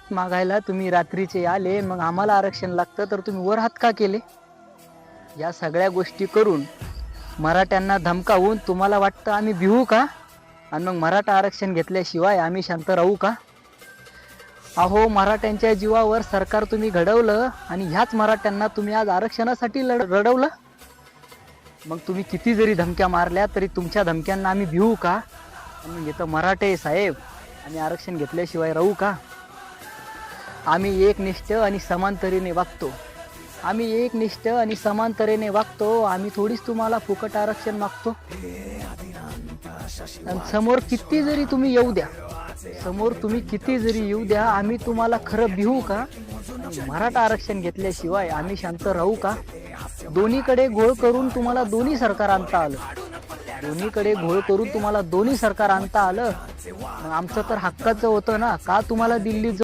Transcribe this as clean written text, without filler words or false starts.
हात मागायला तुम्ही रात्रीचे आले, मग आम्हाला आरक्षण लागतं तर तुम्ही वर हात का केले? या सगळ्या गोष्टी करून मराठ्यांना धमकावून तुम्हाला वाटतं आम्ही भिवू का? आणि मग मराठा आरक्षण घेतल्याशिवाय आम्ही शांत राहू का? अहो, मराठ्यांच्या जीवावर सरकार तुम्ही घडवलं आणि ह्याच मराठ्यांना तुम्ही आज आरक्षणासाठी रडवलं. मग तुम्ही किती जरी धमक्या मारल्या तरी तुमच्या धमक्यांना आम्ही भिवू का? आणि इथं मराठे साहेब आम्ही आरक्षण घेतल्याशिवाय राहू का? आम्ही एकनिष्ठ आणि समांतरीने वागतो. आम्ही थोडीच तुम्हाला फुकट आरक्षण मागतो. आणि समोर किती जरी तुम्ही येऊ द्या, आम्ही तुम्हाला खरं भिवू का? मराठा आरक्षण घेतल्याशिवाय आम्ही शांत राहू का? दोन्हीकडे घोळ करून तुम्हाला दोन्ही सरकार आणता आलं. मग आमचं तर हक्काचं होतं ना, का तुम्हाला दिल्लीत